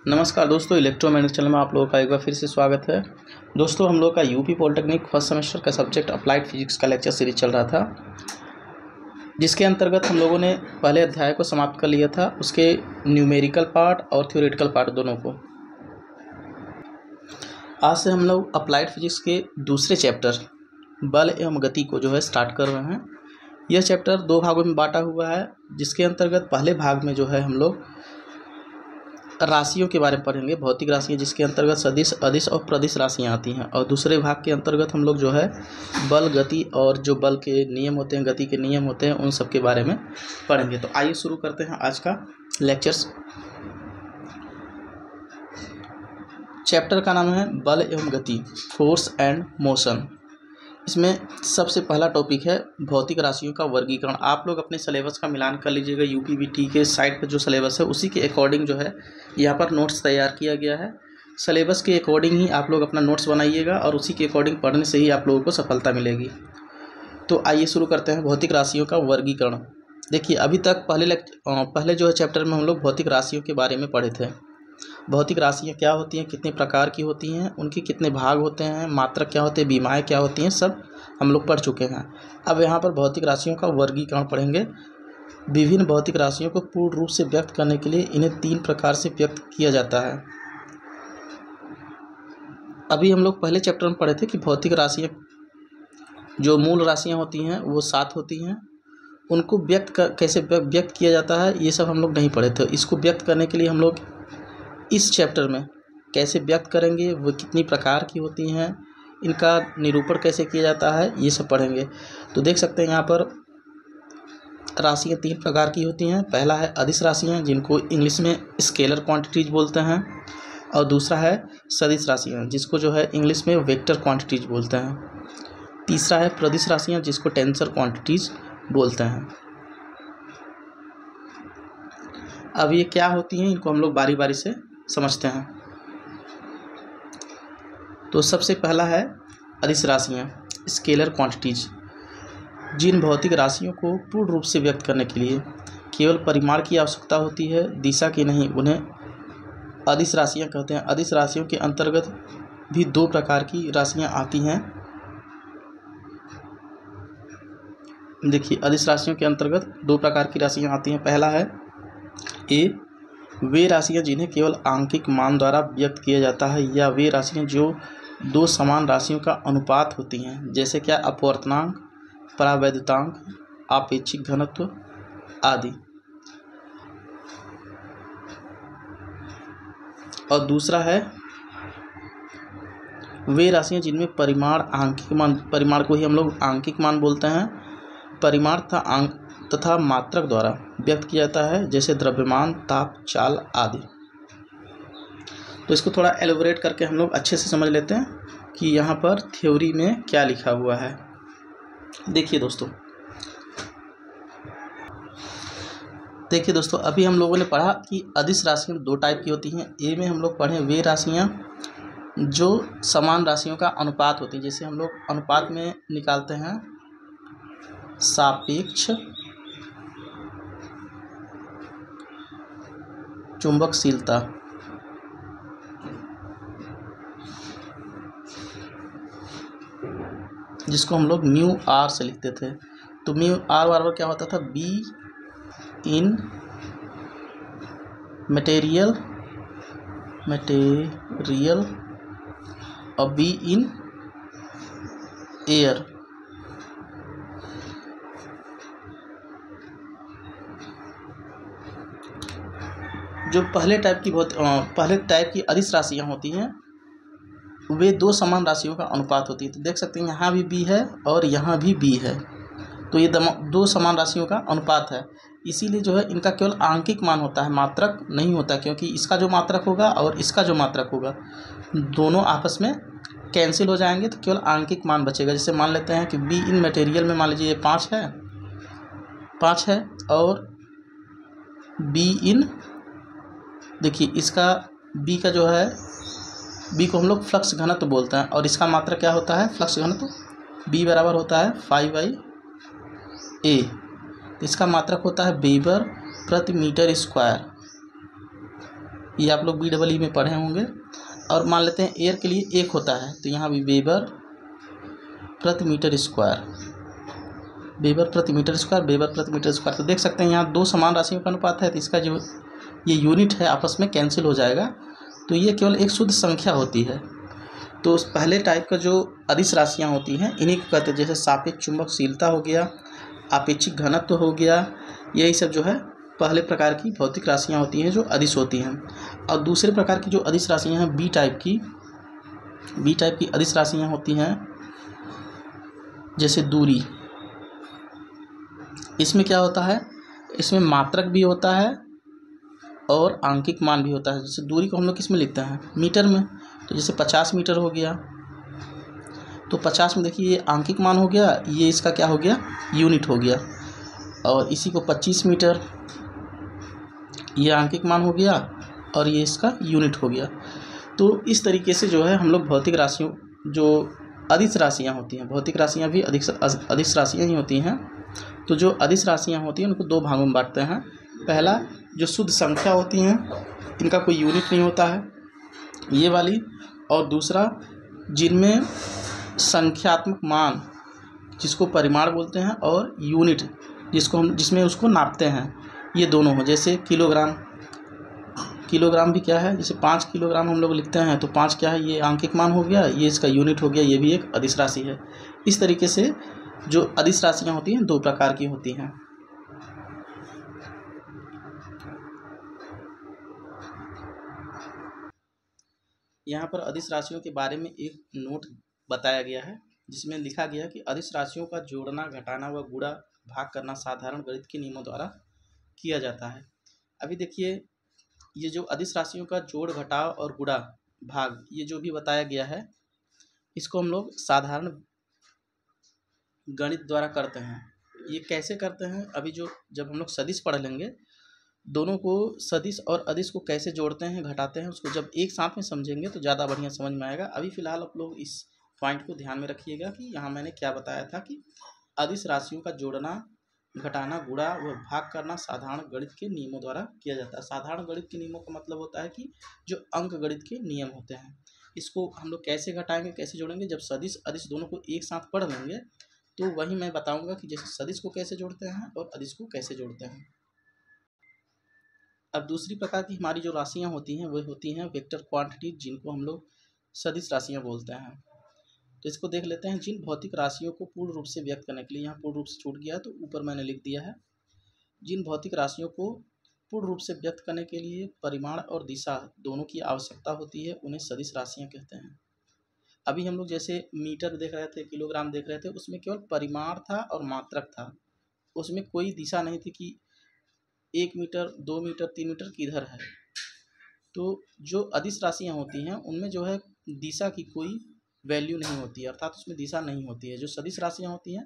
नमस्कार दोस्तों, electromagnetic channel में आप लोगों का एक बार फिर से स्वागत है। दोस्तों, हम लोग का यूपी पॉलिटेक्निक फर्स्ट सेमेस्टर का सब्जेक्ट अप्लाइड फिजिक्स का लेक्चर सीरीज चल रहा था, जिसके अंतर्गत हम लोगों ने पहले अध्याय को समाप्त कर लिया था, उसके न्यूमेरिकल पार्ट और थ्योरेटिकल पार्ट दोनों को। आज से हम लोग अप्लाइड फिजिक्स के दूसरे चैप्टर बल एवं गति को जो है स्टार्ट कर रहे हैं। यह चैप्टर दो भागों में बांटा हुआ है, जिसके अंतर्गत पहले भाग में जो है हम लोग राशियों के बारे में पढ़ेंगे, भौतिक राशियाँ, जिसके अंतर्गत सदिश, अदिश और प्रदिश राशियाँ आती हैं। और दूसरे भाग के अंतर्गत हम लोग जो है बल, गति और जो बल के नियम होते हैं, गति के नियम होते हैं, उन सब के बारे में पढ़ेंगे। तो आइए शुरू करते हैं आज का लेक्चर्स। चैप्टर का नाम है बल एवं गति, फोर्स एंड मोशन। इसमें सबसे पहला टॉपिक है भौतिक राशियों का वर्गीकरण। आप लोग अपने सिलेबस का मिलान कर लीजिएगा। यूपीवीटी के साइट पर जो सिलेबस है उसी के अकॉर्डिंग जो है यहाँ पर नोट्स तैयार किया गया है। सिलेबस के अकॉर्डिंग ही आप लोग अपना नोट्स बनाइएगा और उसी के अकॉर्डिंग पढ़ने से ही आप लोगों को सफलता मिलेगी। तो आइए शुरू करते हैं भौतिक राशियों का वर्गीकरण। देखिए, अभी तक पहले जो है चैप्टर में हम लोग भौतिक राशियों के बारे में पढ़े थे। भौतिक राशियाँ क्या होती हैं, कितने प्रकार की होती हैं, उनके कितने भाग होते हैं, मात्रक क्या होते हैं, बीमाएँ क्या होती हैं, सब हम लोग पढ़ चुके हैं। अब यहाँ पर भौतिक राशियों का वर्गीकरण पढ़ेंगे। विभिन्न भौतिक राशियों को पूर्ण रूप से व्यक्त करने के लिए इन्हें 3 प्रकार से व्यक्त किया जाता है। अभी हम लोग पहले चैप्टर में पढ़े थे कि भौतिक राशियाँ जो मूल राशियाँ होती हैं वो 7 होती हैं। उनको कैसे व्यक्त किया जाता है, ये सब हम लोग नहीं पढ़े थे। इसको व्यक्त करने के लिए हम लोग इस चैप्टर में कैसे व्यक्त करेंगे, वो कितनी प्रकार की होती हैं, इनका निरूपण कैसे किया जाता है, ये सब पढ़ेंगे। तो देख सकते हैं यहाँ पर राशियाँ 3 प्रकार की होती हैं। पहला है अदिश राशियाँ, जिनको इंग्लिश में स्केलर क्वांटिटीज बोलते हैं, और दूसरा है सदिश राशियाँ, जिसको जो है इंग्लिश में वेक्टर क्वांटिटीज बोलते हैं। तीसरा है प्रदिश राशियाँ, जिसको टेंसर क्वांटिटीज बोलते हैं। अब ये क्या होती हैं, इनको हम लोग बारी बारी से समझते हैं। तो सबसे पहला है अदिश राशियाँ, स्केलर क्वांटिटीज। जिन भौतिक राशियों को पूर्ण रूप से व्यक्त करने के लिए केवल परिमाण की आवश्यकता होती है, दिशा की नहीं, उन्हें अदिश राशियाँ कहते हैं। अदिश राशियों के अंतर्गत भी 2 प्रकार की राशियाँ आती हैं। देखिए, अदिश राशियों के अंतर्गत 2 प्रकार की राशियाँ आती हैं। पहला है ए, वे राशियाँ जिन्हें केवल आंकिक मान द्वारा व्यक्त किया जाता है, या वे राशियाँ जो 2 समान राशियों का अनुपात होती हैं, जैसे क्या अपवर्तनांक, परावैद्युतांक, आपेक्षिक घनत्व आदि। और दूसरा है वे राशियाँ जिनमें परिमाण को ही हम लोग आंकिक मान बोलते हैं, परिमाण तथा मात्रक द्वारा व्यक्त किया जाता है, जैसे द्रव्यमान, ताप, चाल आदि। तो इसको थोड़ा एलोबरेट करके हम लोग अच्छे से समझ लेते हैं कि यहाँ पर थ्योरी में क्या लिखा हुआ है। देखिए दोस्तों, अभी हम लोगों ने पढ़ा कि अदिश राशियाँ 2 टाइप की होती हैं। ए में हम लोग पढ़े वे राशियाँ जो समान राशियों का अनुपात होती है, जैसे हम लोग अनुपात में निकालते हैं सापेक्ष चुंबकशीलता, जिसको हम लोग म्यू आर से लिखते थे। तो म्यू आर बराबर क्या होता था, बी इन मटेरियल और बी इन एयर। जो पहले टाइप की अदिश राशियाँ होती हैं, वे 2 समान राशियों का अनुपात होती है। तो देख सकते हैं यहाँ भी बी है और यहाँ भी बी है, तो ये 2 समान राशियों का अनुपात है। इसीलिए जो है इनका केवल आंकिक मान होता है, मात्रक नहीं होता, क्योंकि इसका जो मात्रक होगा और इसका जो मात्रक होगा दोनों आपस में कैंसिल हो जाएंगे, तो केवल आंकिक मान बचेगा। जैसे मान लेते हैं कि बी इन मटेरियल में मान लीजिए ये 5 है और बी इन, देखिए इसका बी का जो है, बी को हम लोग फ्लक्स घनत्व बोलते हैं, और इसका मात्रक क्या होता है, फ्लक्स घनत्व। बी बराबर होता है 5/A। इसका मात्रक होता है वेबर प्रति मीटर स्क्वायर। ये आप लोग BEE में पढ़े होंगे। और मान लेते हैं एयर के लिए 1 होता है, तो यहाँ भी वेबर प्रति मीटर स्क्वायर, वेबर प्रति मीटर स्क्वायर, वेबर प्रति मीटर स्क्वायर। तो देख सकते हैं यहाँ 2 समान राशियों का अनुपात है, तो इसका जो ये यूनिट है आपस में कैंसिल हो जाएगा, तो ये केवल एक शुद्ध संख्या होती है। तो पहले टाइप का जो अदिश राशियाँ होती हैं इन्हीं को कहते हैं, जैसे सापेक्ष चुंबकशीलता हो गया, आपेक्षिक घनत्व हो गया, यही सब जो है पहले प्रकार की भौतिक राशियाँ होती हैं जो अदिश होती हैं। और दूसरे प्रकार की जो अदिश राशियाँ हैं बी टाइप की अदिश राशियाँ होती हैं, जैसे दूरी। इसमें क्या होता है, इसमें मात्रक भी होता है और आंकिक मान भी होता है। जैसे दूरी को हम लोग किस में लिखते हैं, मीटर में। तो जैसे 50 मीटर हो गया, तो 50 में देखिए ये आंकिक मान हो गया, ये इसका क्या हो गया, यूनिट हो गया। और इसी को 25 मीटर, ये आंकिक मान हो गया और ये इसका यूनिट हो गया। तो इस तरीके से जो है हम लोग भौतिक राशियों, जो अदिश राशियाँ होती हैं, भौतिक राशियाँ भी अदिश राशियाँ ही होती हैं। तो जो अदिश राशियाँ होती हैं उनको 2 भागों में बांटते हैं। पहला जो शुद्ध संख्या होती हैं, इनका कोई यूनिट नहीं होता है, ये वाली। और दूसरा जिनमें संख्यात्मक मान, जिसको परिमाण बोलते हैं, और यूनिट जिसमें उसको नापते हैं, ये दोनों हो। जैसे किलोग्राम भी क्या है, जैसे 5 किलोग्राम हम लोग लिखते हैं, तो 5 क्या है, ये आंकिक मान हो गया, ये इसका यूनिट हो गया, ये भी एक अदिश राशि है। इस तरीके से जो अदिश राशियाँ होती हैं 2 प्रकार की होती हैं। यहाँ पर अदिश राशियों के बारे में एक नोट बताया गया है, जिसमें लिखा गया कि अदिश राशियों का जोड़ना, घटाना व गुणा भाग करना साधारण गणित के नियमों द्वारा किया जाता है। अभी देखिए, ये जो अदिश राशियों का जोड़, घटाव और गुणा भाग, ये जो भी बताया गया है, इसको हम लोग साधारण गणित द्वारा करते हैं। ये कैसे करते हैं, अभी जब हम लोग सदिश पढ़ लेंगे, दोनों को, सदिश और अदिश को कैसे जोड़ते हैं, घटाते हैं, उसको जब एक साथ में समझेंगे तो ज़्यादा बढ़िया समझ में आएगा। अभी फ़िलहाल आप लोग इस पॉइंट को ध्यान में रखिएगा कि यहाँ मैंने क्या बताया था कि अदिश राशियों का जोड़ना, घटाना, गुणा व भाग करना साधारण गणित के नियमों द्वारा किया जाता है। साधारण गणित के नियमों का मतलब होता है कि जो अंक गणित के नियम होते हैं, इसको हम लोग कैसे घटाएंगे, कैसे जोड़ेंगे, जब सदिश अदिश दोनों को एक साथ पढ़ लेंगे तो वही मैं बताऊंगा कि जैसे सदिश को कैसे जोड़ते हैं और अदिश को कैसे जोड़ते हैं। अब दूसरी प्रकार की हमारी जो राशियाँ होती हैं वो होती हैं वेक्टर क्वांटिटी, जिनको हम लोग सदिश राशियाँ बोलते हैं। तो इसको देख लेते हैं। जिन भौतिक राशियों को पूर्ण रूप से व्यक्त करने के लिए, यहाँ पूर्ण रूप से छूट गया तो ऊपर मैंने लिख दिया है, जिन भौतिक राशियों को पूर्ण रूप से व्यक्त करने के लिए परिमाण और दिशा दोनों की आवश्यकता होती है, उन्हें सदिश राशियाँ कहते हैं। अभी हम लोग जैसे मीटर देख रहे थे, किलोग्राम देख रहे थे, उसमें केवल परिमाण था और मात्रक था, उसमें कोई दिशा नहीं थी कि 1 मीटर, 2 मीटर, 3 मीटर किधर है। तो जो अदिश राशियाँ होती हैं उनमें जो है दिशा की कोई वैल्यू नहीं होती है, अर्थात उसमें दिशा नहीं होती है। जो सदिश राशियाँ होती हैं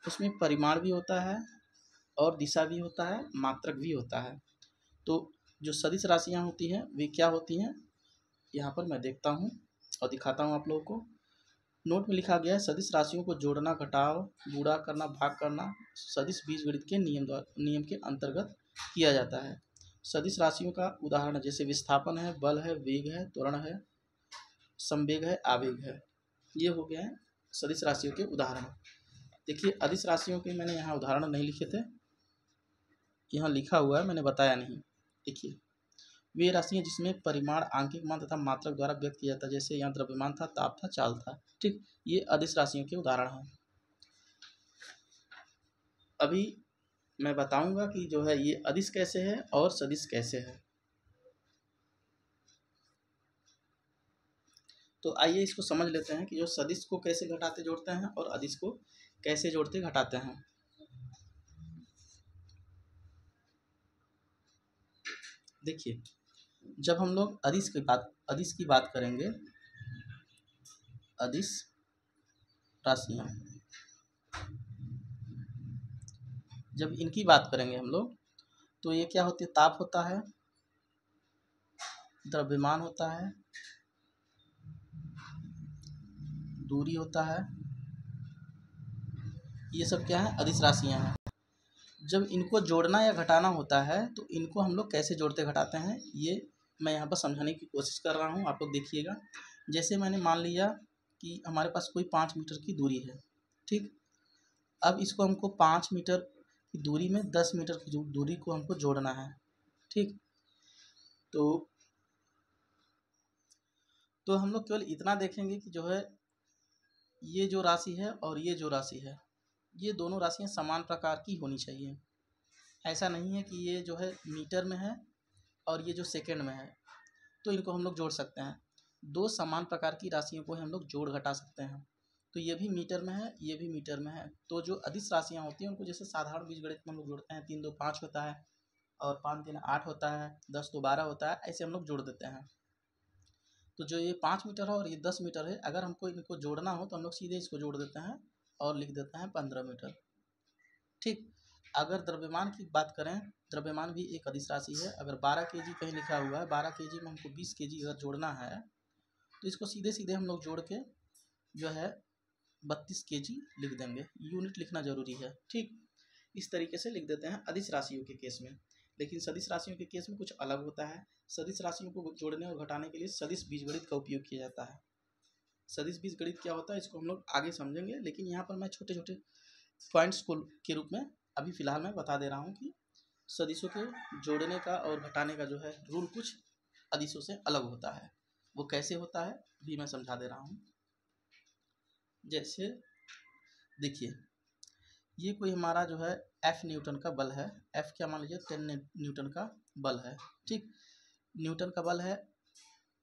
उसमें परिमाण भी होता है और दिशा भी होता है, मात्रक भी होता है। तो जो सदिश राशियाँ होती हैं वे क्या होती हैं, यहाँ पर मैं देखता हूँ और दिखाता हूँ आप लोगों को। नोट में लिखा गया है, सदिश राशियों को जोड़ना, घटाव, गुणा करना, भाग करना सदिश बीजगणित के नियम के अंतर्गत किया जाता है। सदिश राशियों का उदाहरण जैसे विस्थापन है, बल है, वेग है, त्वरण है, संवेग है, आवेग है, ये हो गए हैं सदिश राशियों के उदाहरण। देखिए, अदिश राशियों के मैंने यहाँ उदाहरण नहीं लिखे थे, यहाँ लिखा हुआ है, मैंने बताया नहीं। देखिए, वे राशियाँ जिसमें परिमाण, आंकिक मान तथा मात्रक द्वारा व्यक्त किया जाता है, जैसे यहाँ द्रव्यमान था, ताप था, चाल था, ठीक, ये अदिश राशियों के उदाहरण हैं। अभी मैं बताऊंगा कि जो है ये अदिश कैसे है और सदिश कैसे है। तो आइए इसको समझ लेते हैं कि जो सदिश को कैसे घटाते जोड़ते हैं और अदिश को कैसे जोड़ते घटाते हैं। देखिए, जब हम लोग अदिश की बात करेंगे, अदिश राशियाँ जब इनकी बात करेंगे हम लोग, तो ये क्या होती है, ताप होता है, द्रव्यमान होता है, दूरी होता है, ये सब क्या है, अदिश राशियाँ हैं। जब इनको जोड़ना या घटाना होता है तो इनको हम लोग कैसे जोड़ते घटाते हैं, ये मैं यहाँ पर समझाने की कोशिश कर रहा हूँ, आप लोग देखिएगा। जैसे मैंने मान लिया कि हमारे पास कोई 5 मीटर की दूरी है, ठीक। अब इसको हमको 5 मीटर की दूरी में 10 मीटर की दूरी को हमको जोड़ना है, ठीक। तो हम लोग केवल इतना देखेंगे कि जो है ये जो राशि है और ये जो राशि है, ये दोनों राशियाँ समान प्रकार की होनी चाहिए। ऐसा नहीं है कि ये जो है मीटर में है और ये जो सेकंड में है, तो इनको हम लोग जोड़ सकते हैं। दो समान प्रकार की राशियों को हम लोग जोड़ घटा सकते हैं। तो ये भी मीटर में है, ये भी मीटर में है। तो जो अदिश राशियाँ होती हैं उनको जैसे साधारण बीजगणित में हम लोग जोड़ते हैं, 3 2 5 होता है और 5 3 8 होता है, 10 2 12 होता है, ऐसे हम लोग जोड़ देते हैं। तो जो ये 5 मीटर है और ये 10 मीटर है, अगर हमको इनको जोड़ना हो तो हम लोग सीधे इसको जोड़ देते हैं और लिख देते हैं 15 मीटर, ठीक। अगर द्रव्यमान की बात करें, द्रव्यमान भी एक अदिश राशि है। अगर 12 केजी कहीं लिखा हुआ है, 12 केजी में हमको 20 केजी अगर जोड़ना है तो इसको सीधे सीधे हम लोग जोड़ के जो है 32 केजी लिख देंगे। यूनिट लिखना जरूरी है, ठीक। इस तरीके से लिख देते हैं अदिश राशियों के केस में। लेकिन सदिश राशियों के केस में कुछ अलग होता है। सदिश राशियों को जोड़ने और घटाने के लिए सदिश बीजगणित का उपयोग किया जाता है। सदिश बीजगणित क्या होता है इसको हम लोग आगे समझेंगे, लेकिन यहाँ पर मैं छोटे छोटे पॉइंट्स को के रूप में अभी फ़िलहाल मैं बता दे रहा हूँ कि सदिशों के जोड़ने का और घटाने का जो है रूल कुछ अदिशों से अलग होता है। वो कैसे होता है भी मैं समझा दे रहा हूँ। जैसे देखिए, ये कोई हमारा जो है F न्यूटन का बल है। F क्या मान लीजिए 10 न्यूटन का बल है, ठीक। न्यूटन का बल है।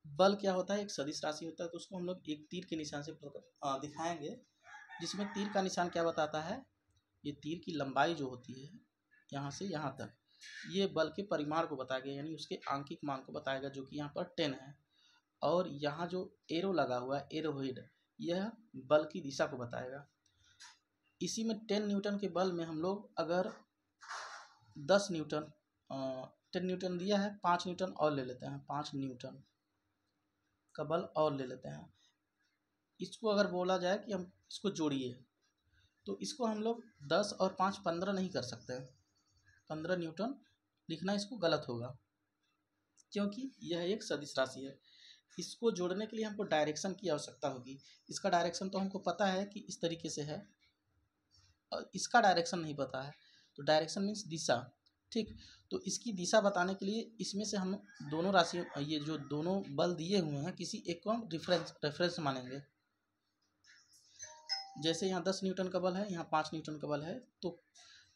बल क्या होता है, एक सदिश राशि होता है। तो उसको हम लोग एक तीर के निशान से दिखाएंगे, जिसमें तीर का निशान क्या बताता है, ये तीर की लंबाई जो होती है यहाँ से यहाँ तक, ये बल के परिमाण को बताएगा, यानी उसके आंकिक मान को बताएगा, जो कि यहाँ पर 10 है। और यहाँ जो एरो लगा हुआ है, एरोहेड, यह बल की दिशा को बताएगा। इसी में 10 न्यूटन के बल में हम लोग अगर 10 न्यूटन 10 न्यूटन दिया है, 5 न्यूटन और ले लेते हैं, 5 न्यूटन का बल और ले लेते हैं। इसको अगर बोला जाए कि हम इसको जोड़िए, तो इसको हम लोग 10 और 5 15 नहीं कर सकते। 15 न्यूटन लिखना इसको गलत होगा, क्योंकि यह एक सदिश राशि है। इसको जोड़ने के लिए हमको डायरेक्शन की आवश्यकता होगी। इसका डायरेक्शन तो हमको पता है कि इस तरीके से है, और इसका डायरेक्शन नहीं पता है। तो डायरेक्शन मीन्स दिशा, ठीक। तो इसकी दिशा बताने के लिए इसमें से हम दोनों राशियों, ये जो दोनों बल दिए हुए हैं, किसी एक को हम रेफरेंस मानेंगे। जैसे यहाँ 10 न्यूटन का बल है, यहाँ 5 न्यूटन का बल है। तो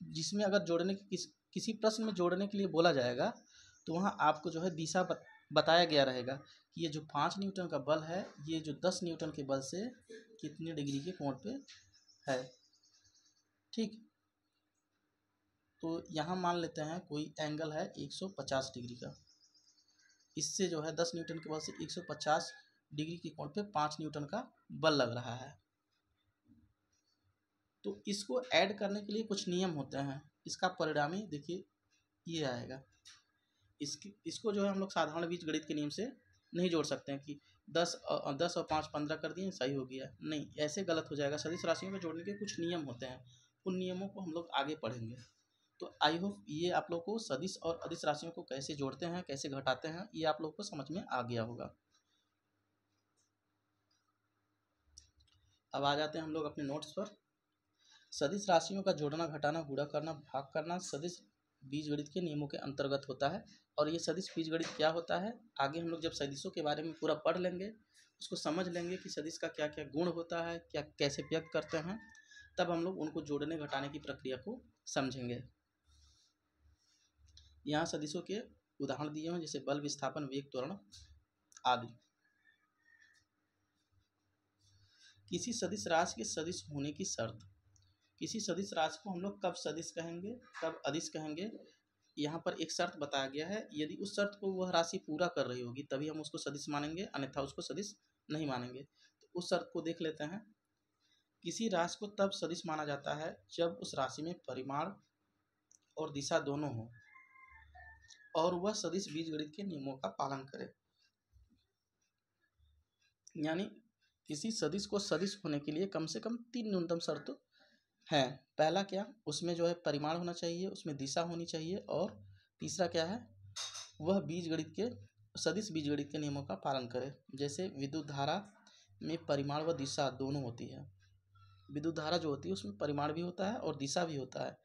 जिसमें अगर जोड़ने की किसी प्रश्न में जोड़ने के लिए बोला जाएगा, तो वहाँ आपको जो है दिशा बताया गया रहेगा कि ये जो 5 न्यूटन का बल है, ये जो 10 न्यूटन के बल से कितने डिग्री के कोण पे है, ठीक। तो यहाँ मान लेते हैं कोई एंगल है 150 डिग्री का। इससे जो है 10 न्यूटन के बल से 150 डिग्री के कोण पे 5 न्यूटन का बल लग रहा है। तो इसको ऐड करने के लिए कुछ नियम होते हैं। इसका परिणामी देखिए ये आएगा। इसको जो है हम लोग साधारण बीजगणित के नियम से नहीं जोड़ सकते हैं कि 10 और 5 15 कर दिए सही हो गया, नहीं, ऐसे गलत हो जाएगा। सदिश राशियों को जोड़ने के कुछ नियम होते हैं, उन नियमों को हम लोग आगे पढ़ेंगे। तो आई होप ये आप लोग को सदिश और अदिश राशियों को कैसे जोड़ते हैं, कैसे घटाते हैं, ये आप लोग को समझ में आ गया होगा। अब आ जाते हैं हम लोग अपने नोट्स पर। सदिश राशियों का जोड़ना, घटाना, गुणा करना, भाग करना सदिश बीजगणित के नियमों के अंतर्गत होता है। और ये सदिश बीजगणित क्या होता है, आगे हम लोग जब सदिशों के बारे में पूरा पढ़ लेंगे, उसको समझ लेंगे कि सदिश का क्या क्या गुण होता है, क्या कैसे व्यक्त करते हैं, तब हम लोग उनको जोड़ने घटाने की प्रक्रिया को समझेंगे। यहाँ सदिशों के उदाहरण दिए हैं, जैसे बल, विस्थापन, वेग, त्वरण आदि। किसी सदिश राशि के सदिश होने की शर्त। किसी सदिश राशि को हम लोग कब सदिश कहेंगे, कब अदिश कहेंगे, यहाँ पर एक शर्त बताया गया है। यदि उस शर्त को वह राशि पूरा कर रही होगी तभी हम उसको सदिश मानेंगे, अन्यथा उसको सदिश नहीं मानेंगे। तो उस शर्त को देख लेते हैं। किसी राशि को तब सदिश माना जाता है जब उस राशि में परिमाण और दिशा दोनों हो और वह सदिश बीजगणित के नियमों का पालन करे। यानी किसी सदिश को सदिश होने के लिए कम से कम 3 न्यूनतम शर्त हैं। पहला क्या, उसमें जो है परिमाण होना चाहिए, उसमें दिशा होनी चाहिए, और तीसरा क्या है, वह बीजगणित के सदिश बीजगणित के नियमों का पालन करें। जैसे विद्युत धारा में परिमाण व दिशा दोनों होती है। विद्युत धारा जो होती है उसमें परिमाण भी होता है और दिशा भी होता है,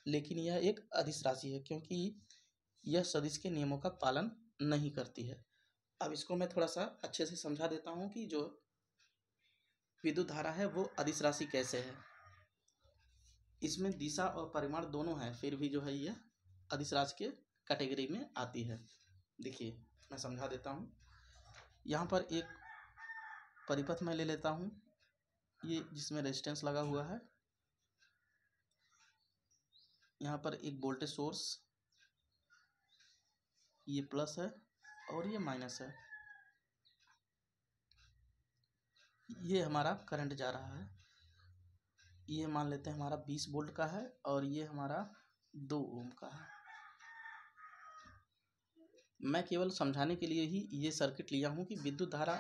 लेकिन यह एक अदिश राशि है क्योंकि यह सदिश के नियमों का पालन नहीं करती है। अब इसको मैं थोड़ा सा अच्छे से समझा देता हूँ कि जो विद्युत धारा है वो अदिश राशि कैसे है। इसमें दिशा और परिमाण दोनों है, फिर भी जो है यह अदिश राशि के कैटेगरी में आती है। देखिए मैं समझा देता हूँ। यहाँ पर एक परिपथ मैं ले लेता हूँ, ये जिसमें रेजिस्टेंस लगा हुआ है। यहाँ पर एक वोल्टेज सोर्स, ये प्लस है और ये माइनस है। ये हमारा करंट जा रहा है, ये मान लेते हैं हमारा 20 वोल्ट का है और ये हमारा 2 ओम का है। मैं केवल समझाने के लिए ही ये सर्किट लिया हूँ कि विद्युत धारा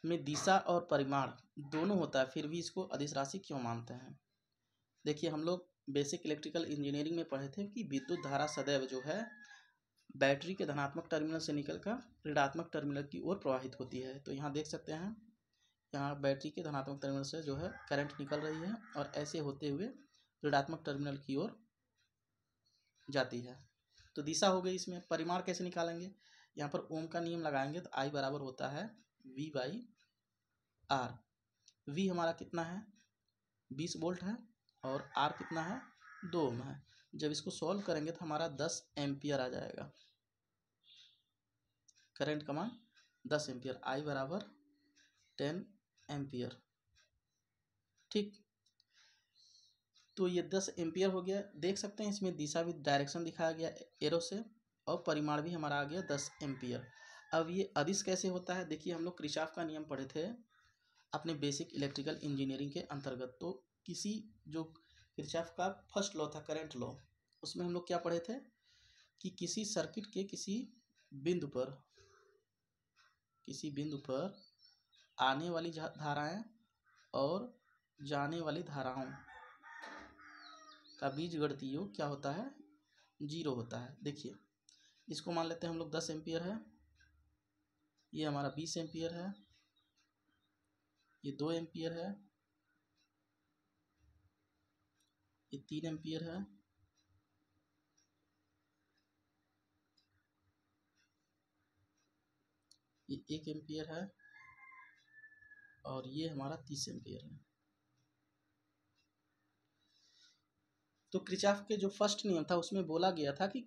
में दिशा और परिमाण दोनों होता है, फिर भी इसको अदिश राशि क्यों मानते हैं। देखिए हम लोग बेसिक इलेक्ट्रिकल इंजीनियरिंग में पढ़े थे कि विद्युत धारा सदैव जो है बैटरी के धनात्मक टर्मिनल से निकलकर ऋणात्मक टर्मिनल की ओर प्रवाहित होती है। तो यहाँ देख सकते हैं, यहाँ बैटरी के धनात्मक टर्मिनल से जो है करंट निकल रही है और ऐसे होते हुए ऋणात्मक टर्मिनल की ओर जाती है। तो दिशा हो गई। इसमें परिमाण कैसे निकालेंगे, यहाँ पर ओम का नियम लगाएंगे तो I बराबर होता है V/R। V हमारा कितना है 20 वोल्ट है और R कितना है 2 ओम है। जब इसको सॉल्व करेंगे तो हमारा 10 एम्पियर आ जाएगा। करंट का मान 10 एम्पियर, I बराबर 10 एम्पियर। ठीक, तो ये 10 एम्पियर हो गया। देख सकते हैं इसमें दिशा भी डायरेक्शन दिखाया गया एरो से और परिमाण भी हमारा आ गया 10 एम्पियर। अब ये अदिश कैसे होता है, देखिए हम लोग किरचॉफ का नियम पढ़े थे अपने बेसिक इलेक्ट्रिकल इंजीनियरिंग के अंतर्गत। तो किसी जो किरचॉफ का फर्स्ट लॉ था करंट लॉ, उसमें हम लोग क्या पढ़े थे कि किसी सर्किट के किसी बिंदु पर आने वाली धाराएं और जाने वाली धाराओं का बीजगणितीय योग क्या होता है 0 होता है। देखिए इसको मान लेते हैं हम लोग 10 एम्पियर है, ये हमारा 20 एम्पियर है, ये 2 एम्पियर है, ये 3 एम्पियर है, ये 1 एम्पियर है और ये हमारा 30 एम्पियर है। तो किरचॉफ के जो फर्स्ट नियम था उसमें बोला गया था कि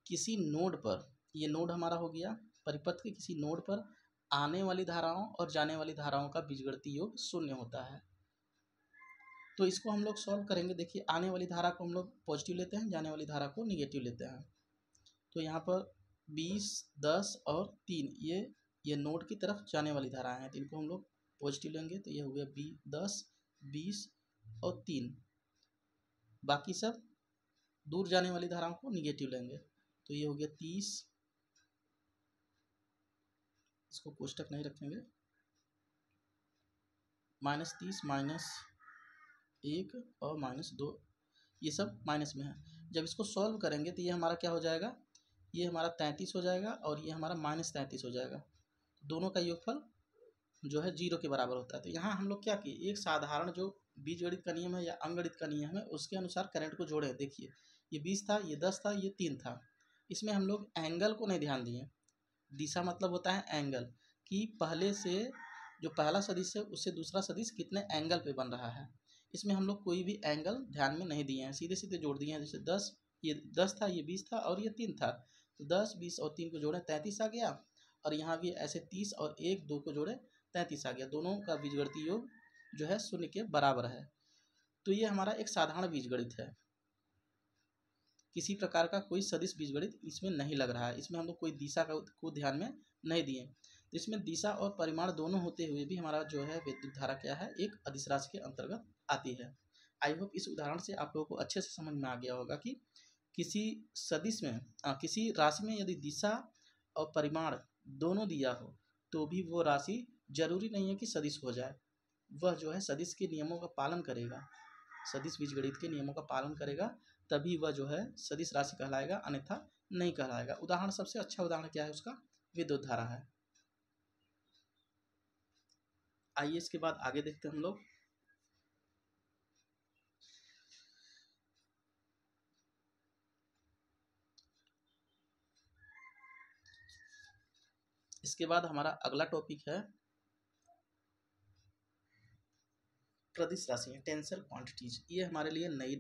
किसी नोड पर, ये नोड हमारा हो गया, परिपथ के किसी नोड पर आने वाली धाराओं और जाने वाली धाराओं का बीजगणितीय योग 0 होता है। तो इसको हम लोग सॉल्व करेंगे। देखिए आने वाली धारा को हम लोग पॉजिटिव लेते हैं, जाने वाली धारा को निगेटिव लेते हैं। तो यहाँ पर 20, 10 और 3 ये नोड की तरफ जाने वाली धारा हैं, तो इनको हम लोग पॉजिटिव लेंगे। तो ये हो गया 10, 20 और 3। बाकी सब दूर जाने वाली धाराओं को निगेटिव लेंगे। तो ये हो गया 30, इसको कोष्टक नहीं रखेंगे, -30, -1 और -2, ये सब माइनस में है। जब इसको सॉल्व करेंगे तो ये हमारा क्या हो जाएगा, ये हमारा 33 हो जाएगा और ये हमारा -33 हो जाएगा। दोनों का योगफल जो है 0 के बराबर होता है। तो यहाँ हम लोग क्या किए, एक साधारण जो बीजगणित का नियम है या अंकगणित का नियम है उसके अनुसार करंट को जोड़े। देखिए ये 20 था, ये 10 था, ये 3 था। इसमें हम लोग एंगल को नहीं ध्यान दिए। दिशा मतलब होता है एंगल, कि पहले से जो पहला सदिश है उससे दूसरा सदिश कितने एंगल पे बन रहा है। इसमें हम लोग कोई भी एंगल ध्यान में नहीं दिए हैं, सीधे सीधे जोड़ दिए हैं। जैसे 10, ये 10 था, ये 20 था और ये 3 था। तो 10, 20 और 3 को जोड़े 33 आ गया। और यहाँ भी ऐसे 30 और 1, 2 को जोड़े 33 आ गया। दोनों का बीजगणितीय योग जो है 0 के बराबर है। तो ये हमारा एक साधारण बीजगणित है, किसी प्रकार का कोई सदिश बीजगणित इसमें नहीं लग रहा है। इसमें हम लोग कोई दिशा को ध्यान में नहीं दिए। तो इसमें दिशा और परिमाण दोनों होते हुए भी हमारा जो है विद्युत धारा क्या है, एक अदिश राशि के अंतर्गत आती है। आई होप इस उदाहरण से आप लोगों को अच्छे से समझ में आ गया होगा कि किसी सदिश में किसी राशि में यदि दिशा और परिमाण दोनों दिया हो तो भी वो राशि जरूरी नहीं है कि सदिश हो जाए। वह जो है सदिश के नियमों का पालन करेगा, सदिश बीजगणित के नियमों का पालन करेगा, तभी वह जो है सदिश राशि कहलाएगा, अन्यथा नहीं कहलाएगा। उदाहरण सबसे अच्छा उदाहरण क्या है उसका, विद्युत धारा है। आइए इसके बाद आगे देखते हैं हम लोग। इसके बाद हमारा अगला टॉपिक है प्रदिश राशि, टेंसर क्वांटिटीज। ये हमारे लिए नई